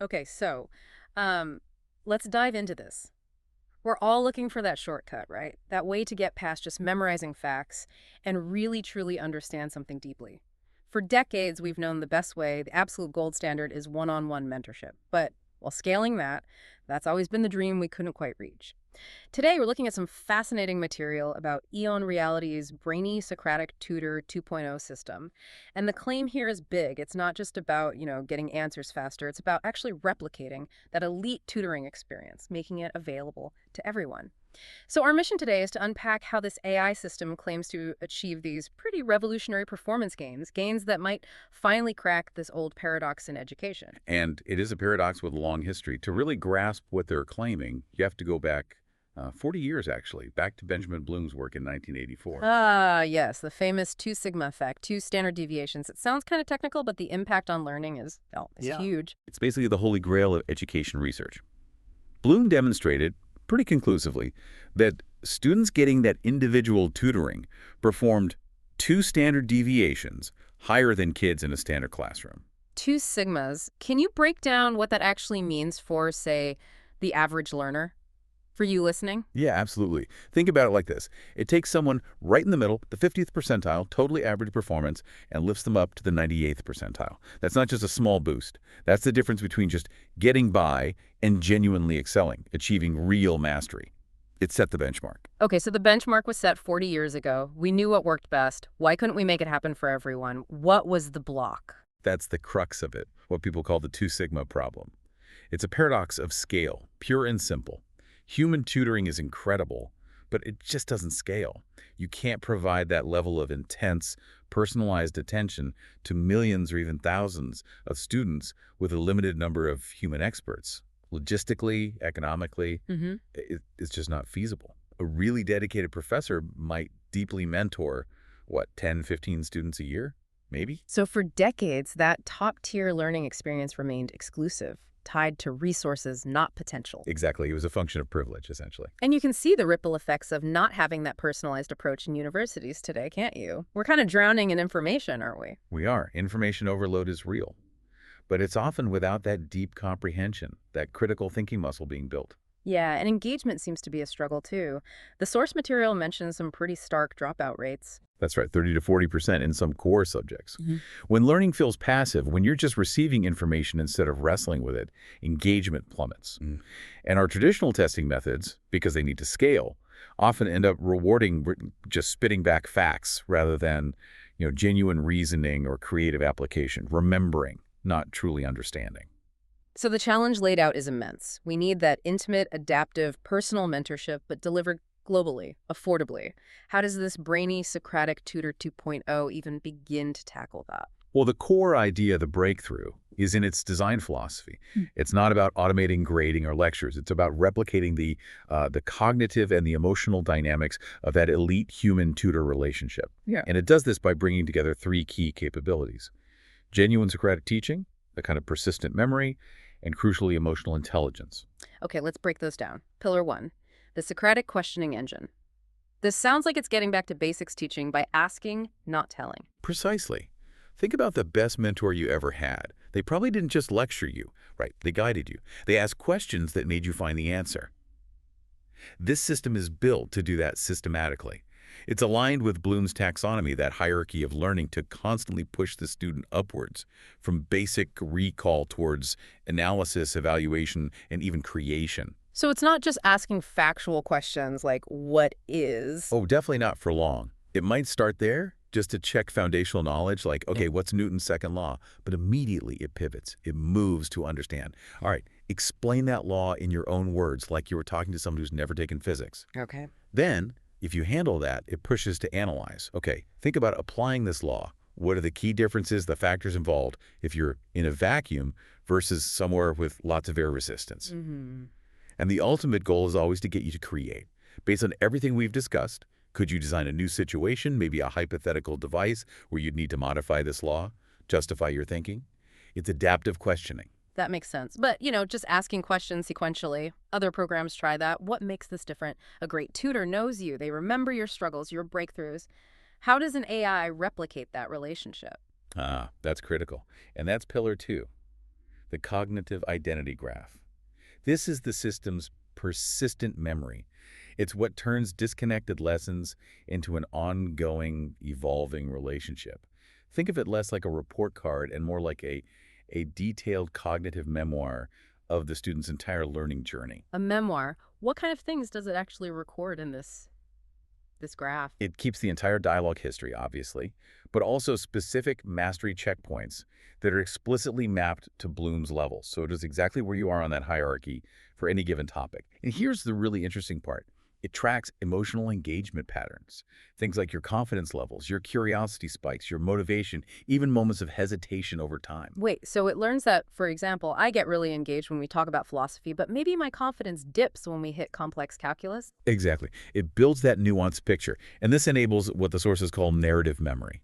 Okay, so um, let's dive into this. We're all looking for that shortcut, right? That way to get past just memorizing facts and really truly understand something deeply. For decades, we've known the best way, the absolute gold standard, is one-on-one mentorship. But while scaling that, that's always been the dream we couldn't quite reach. Today, we're looking at some fascinating material about EON Reality's Brainy Socratic Tutor 2.0 system. And the claim here is big. It's not just about, getting answers faster. It's about actually replicating that elite tutoring experience, making it available to everyone. So our mission today is to unpack how this AI system claims to achieve these pretty revolutionary performance gains, gains that might finally crack this old paradox in education. And it is a paradox with a long history. To really grasp what they're claiming, you have to go back 40 years, actually, back to Benjamin Bloom's work in 1984. Ah, yes, the famous two sigma effect, two standard deviations. It sounds kind of technical, but the impact on learning is Yeah. huge. It's basically the holy grail of education research. Bloom demonstrated, pretty conclusively, that students getting that individual tutoring performed two standard deviations higher than kids in a standard classroom. Two sigmas. Can you break down what that actually means for, say, the average learner? For you listening? Yeah, absolutely. Think about it like this. It takes someone right in the middle, the 50th percentile, totally average performance, and lifts them up to the 98th percentile. That's not just a small boost. That's the difference between just getting by and genuinely excelling, achieving real mastery. It set the benchmark. Okay, so the benchmark was set 40 years ago. We knew what worked best. Why couldn't we make it happen for everyone? What was the block? That's the crux of it, what people call the two sigma problem. It's a paradox of scale, pure and simple. Human tutoring is incredible, but it just doesn't scale. You can't provide that level of intense, personalized attention to millions or even thousands of students with a limited number of human experts. Logistically, economically, Mm-hmm. it's just not feasible. A really dedicated professor might deeply mentor, what, 10, 15 students a year? Maybe? So for decades, that top-tier learning experience remained exclusive, tied to resources, not potential. Exactly. It was a function of privilege, essentially. And you can see the ripple effects of not having that personalized approach in universities today, can't you? We're kind of drowning in information, aren't we? We are. Information overload is real. But it's often without that deep comprehension, that critical thinking muscle being built. Yeah, and engagement seems to be a struggle too. The source material mentions some pretty stark dropout rates. That's right, 30 to 40% in some core subjects. Mhm. When learning feels passive, when you're just receiving information instead of wrestling with it, engagement plummets. And our traditional testing methods, because they need to scale, often end up rewarding just spitting back facts rather than, genuine reasoning or creative application, remembering, not truly understanding. So the challenge laid out is immense. We need that intimate, adaptive, personal mentorship, but delivered globally, affordably. How does this Brainy Socratic Tutor 2.0 even begin to tackle that? Well, the core idea, the breakthrough, is in its design philosophy. It's not about automating grading or lectures. It's about replicating the cognitive and the emotional dynamics of that elite human-tutor relationship. Yeah. And it does this by bringing together three key capabilities: genuine Socratic teaching, the kind of persistent memory, and crucially emotional intelligence. Okay, let's break those down. Pillar 1, the Socratic questioning engine. This sounds like it's getting back to basics teaching by asking, not telling. Precisely. Think about the best mentor you ever had. They probably didn't just lecture you, right? They guided you. They asked questions that made you find the answer. This system is built to do that systematically. It's aligned with Bloom's taxonomy, that hierarchy of learning, to constantly push the student upwards, from basic recall towards analysis, evaluation, and even creation. So it's not just asking factual questions like, what is? Oh, definitely not for long. It might start there, just to check foundational knowledge, like, okay, what's Newton's second law? But immediately it pivots. It moves to understand. All right, explain that law in your own words, like you were talking to someone who's never taken physics. Okay. Then, if you handle that, it pushes to analyze. Okay, think about applying this law. What are the key differences, the factors involved, if you're in a vacuum versus somewhere with lots of air resistance? Mm-hmm. And the ultimate goal is always to get you to create. Based on everything we've discussed, could you design a new situation, maybe a hypothetical device where you'd need to modify this law, justify your thinking? It's adaptive questioning. That makes sense. But, just asking questions sequentially. Other programs try that. What makes this different? A great tutor knows you. They remember your struggles, your breakthroughs. How does an AI replicate that relationship? That's critical. And that's pillar 2. the cognitive identity graph. This is the system's persistent memory. It's what turns disconnected lessons into an ongoing, evolving relationship. Think of it less like a report card and more like a detailed cognitive memoir of the student's entire learning journey. A memoir. What kind of things does it actually record in this graph? It keeps the entire dialogue history, obviously, but also specific mastery checkpoints that are explicitly mapped to Bloom's levels. So it is exactly where you are on that hierarchy for any given topic. And here's the really interesting part. It tracks emotional engagement patterns, things like your confidence levels, your curiosity spikes, your motivation, even moments of hesitation over time. Wait, so it learns that, for example, I get really engaged when we talk about philosophy, but maybe my confidence dips when we hit complex calculus? Exactly. It builds that nuanced picture, and this enables what the sources call narrative memory.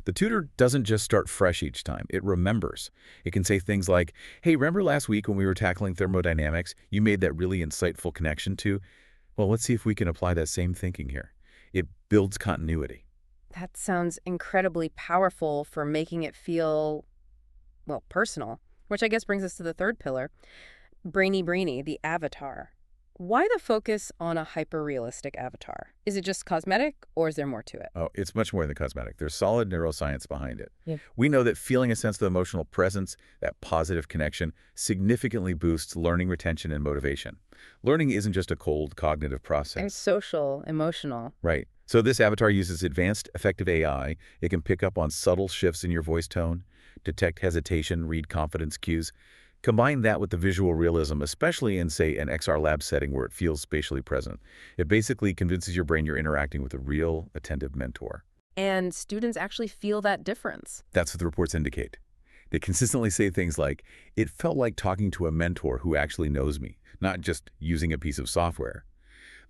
The tutor doesn't just start fresh each time. It remembers. It can say things like, hey, remember last week when we were tackling thermodynamics, you made that really insightful connection to, well, let's see if we can apply that same thinking here. It builds continuity. That sounds incredibly powerful for making it feel, well, personal, which I guess brings us to the third pillar, Brainy, the avatar. Why the focus on a hyper-realistic avatar? Is it just cosmetic, or is there more to it? Oh, it's much more than cosmetic. There's solid neuroscience behind it. Yeah. We know that feeling a sense of emotional presence, that positive connection, significantly boosts learning retention and motivation. Learning isn't just a cold cognitive It's process. social, emotional. Right. So this avatar uses advanced, effective AI. It can pick up on subtle shifts in your voice tone, detect hesitation, read confidence cues. Combine that with the visual realism, especially in, say, an XR lab setting where it feels spatially present. It basically convinces your brain you're interacting with a real, attentive mentor. And students actually feel that difference. That's what the reports indicate. They consistently say things like, it felt like talking to a mentor who actually knows me, not just using a piece of software.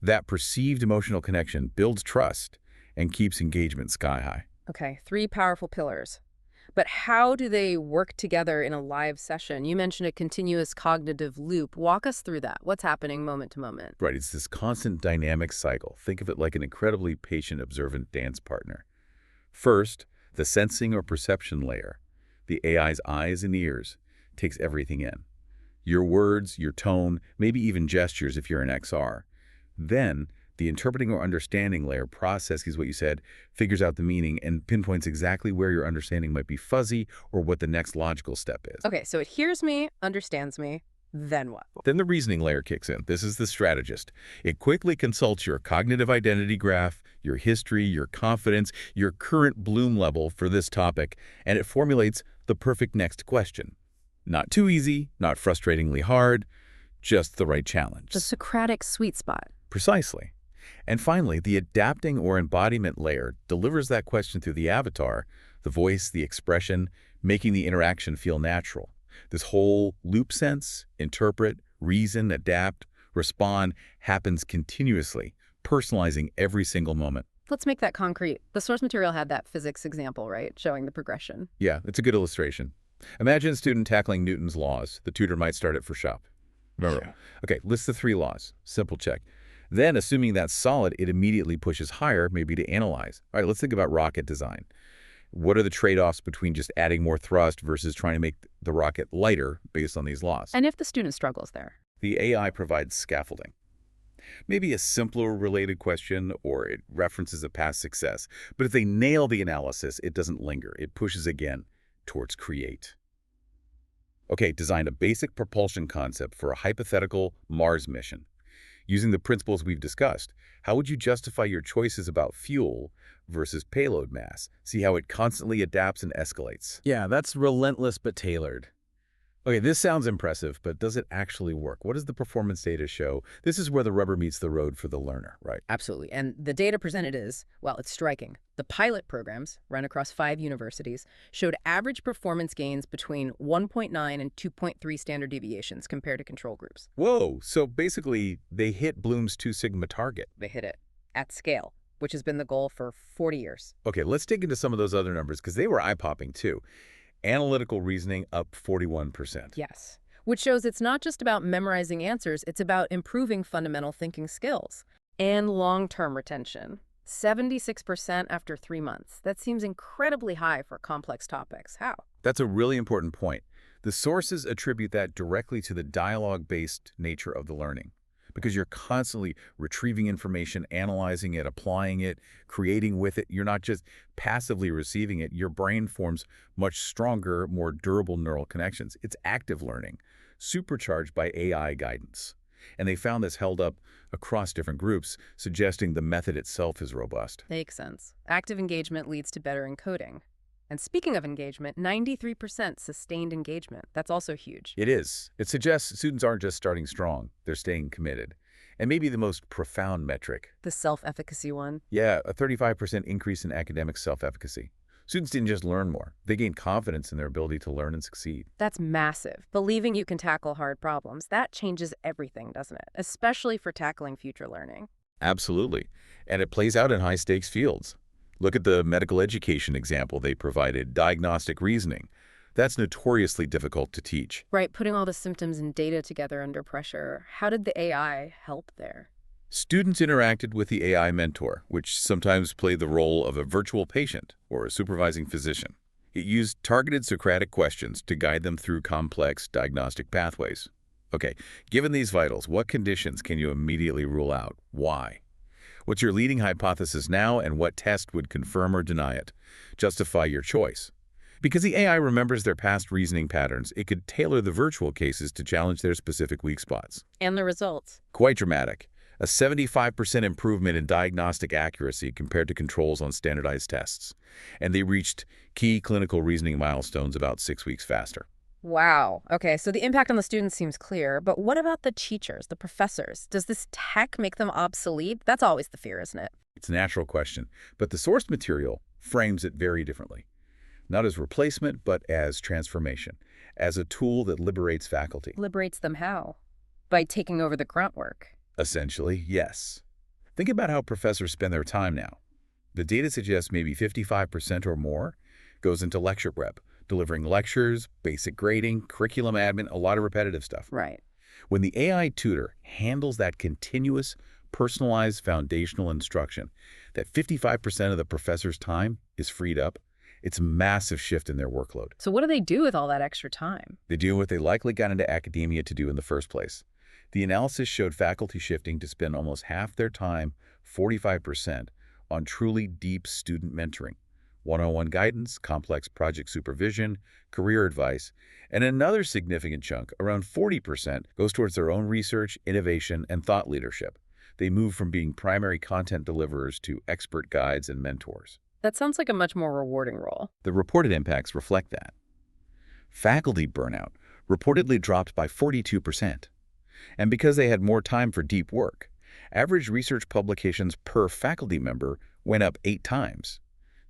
That perceived emotional connection builds trust and keeps engagement sky high. Okay, three powerful pillars. But how do they work together in a live session? You mentioned a continuous cognitive loop. Walk us through that. What's happening moment to moment? Right, it's this constant dynamic cycle. Think of it like an incredibly patient, observant dance partner. First, the sensing or perception layer, the AI's eyes and ears, takes everything in. Your words, your tone, maybe even gestures if you're an XR. Then, the interpreting or understanding layer processes what you said, figures out the meaning, and pinpoints exactly where your understanding might be fuzzy or what the next logical step is. Okay, so it hears me, understands me, then what? Then the reasoning layer kicks in. This is the strategist. It quickly consults your cognitive identity graph, your history, your confidence, your current Bloom level for this topic, and it formulates the perfect next question. Not too easy, not frustratingly hard, just the right challenge. The Socratic sweet spot. Precisely. And finally, the adapting or embodiment layer delivers that question through the avatar, the voice, the expression, making the interaction feel natural. This whole loop sense, interpret, reason, adapt, respond happens continuously, personalizing every single moment. Let's make that concrete. The source material had that physics example, right? Showing the progression. Yeah, it's a good illustration. Imagine a student tackling Newton's laws. The tutor might start it for shop. Remember, Sure. okay, list the 3 laws. Simple check. Then, assuming that's solid, it immediately pushes higher, maybe to analyze. All right, let's think about rocket design. What are the trade-offs between just adding more thrust versus trying to make the rocket lighter based on these laws? And if the student struggles there? The AI provides scaffolding. Maybe a simpler related question, or it references a past success. But if they nail the analysis, it doesn't linger. It pushes again towards create. Okay, design a basic propulsion concept for a hypothetical Mars mission. Using the principles we've discussed, how would you justify your choices about fuel versus payload mass? See how it constantly adapts and escalates. Yeah, that's relentless but tailored. Okay, this sounds impressive, but does it actually work? What does the performance data show? This is where the rubber meets the road for the learner, right? Absolutely. And the data presented is, well, it's striking. The pilot programs, run across 5 universities, showed average performance gains between 1.9 and 2.3 standard deviations compared to control groups. Whoa, so basically they hit Bloom's 2 sigma target. They hit it at scale, which has been the goal for 40 years. Okay, let's dig into some of those other numbers because they were eye-popping too. Analytical reasoning up 41%. Yes. Which shows it's not just about memorizing answers, it's about improving fundamental thinking skills. And long-term retention. 76% after 3 months. That seems incredibly high for complex topics. How? That's a really important point. The sources attribute that directly to the dialogue-based nature of the learning, because you're constantly retrieving information, analyzing it, applying it, creating with it. You're not just passively receiving it. Your brain forms much stronger, more durable neural connections. It's active learning, supercharged by AI guidance. And they found this held up across different groups, suggesting the method itself is robust. Makes sense. Active engagement leads to better encoding. And speaking of engagement, 93% sustained engagement. That's also huge. It is. It suggests students aren't just starting strong, they're staying committed. And maybe the most profound metric. The self-efficacy one. Yeah, a 35% increase in academic self-efficacy. Students didn't just learn more, they gained confidence in their ability to learn and succeed. That's massive. Believing you can tackle hard problems, that changes everything, doesn't it? Especially for tackling future learning. Absolutely. And it plays out in high-stakes fields. Look at the medical education example they provided, diagnostic reasoning. That's notoriously difficult to teach. Right, putting all the symptoms and data together under pressure. How did the AI help there? Students interacted with the AI mentor, which sometimes played the role of a virtual patient or a supervising physician. It used targeted Socratic questions to guide them through complex diagnostic pathways. Okay, given these vitals, what conditions can you immediately rule out? Why? What's your leading hypothesis now, and what test would confirm or deny it? Justify your choice. Because the AI remembers their past reasoning patterns, it could tailor the virtual cases to challenge their specific weak spots. And the results? Quite dramatic. A 75% improvement in diagnostic accuracy compared to controls on standardized tests. And they reached key clinical reasoning milestones about 6 weeks faster. Wow. Okay, so the impact on the students seems clear, but what about the teachers, the professors? Does this tech make them obsolete? That's always the fear, isn't it? It's a natural question, but the source material frames it very differently. Not as replacement, but as transformation, as a tool that liberates faculty. Liberates them how? By taking over the grunt work. Essentially, yes. Think about how professors spend their time now. The data suggests maybe 55% or more goes into lecture prep, delivering lectures, basic grading, curriculum admin, a lot of repetitive stuff. Right. When the AI tutor handles that continuous, personalized foundational instruction, that 55% of the professor's time is freed up, it's a massive shift in their workload. So what do they do with all that extra time? They do what they likely got into academia to do in the first place. The analysis showed faculty shifting to spend almost half their time, 45%, on truly deep student mentoring, one-on-one guidance, complex project supervision, career advice, and another significant chunk, around 40%, goes towards their own research, innovation, and thought leadership. They move from being primary content deliverers to expert guides and mentors. That sounds like a much more rewarding role. The reported impacts reflect that. Faculty burnout reportedly dropped by 42%. And because they had more time for deep work, average research publications per faculty member went up 8 times.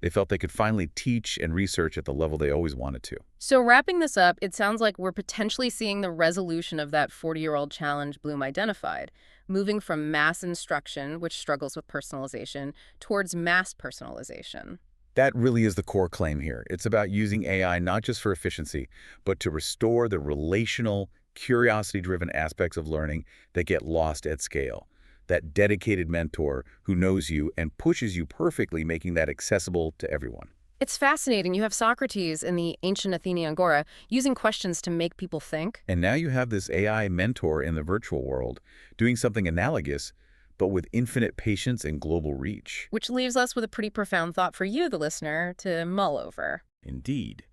They felt they could finally teach and research at the level they always wanted to. So wrapping this up, it sounds like we're potentially seeing the resolution of that 40-year-old challenge Bloom identified, moving from mass instruction, which struggles with personalization, towards mass personalization. That really is the core claim here. It's about using AI not just for efficiency, but to restore the relational, curiosity-driven aspects of learning that get lost at scale. That dedicated mentor who knows you and pushes you perfectly, making that accessible to everyone. It's fascinating. You have Socrates in the ancient Athenian Agora using questions to make people think. And now you have this AI mentor in the virtual world doing something analogous, but with infinite patience and global reach. Which leaves us with a pretty profound thought for you, the listener, to mull over. Indeed.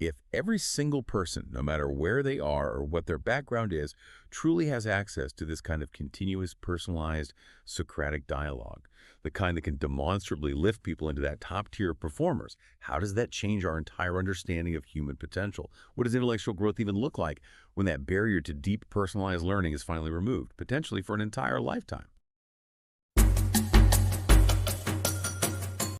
If every single person, no matter where they are or what their background is, truly has access to this kind of continuous, personalized Socratic dialogue, the kind that can demonstrably lift people into that top-tier performers, how does that change our entire understanding of human potential? What does intellectual growth even look like when that barrier to deep, personalized learning is finally removed, potentially for an entire lifetime?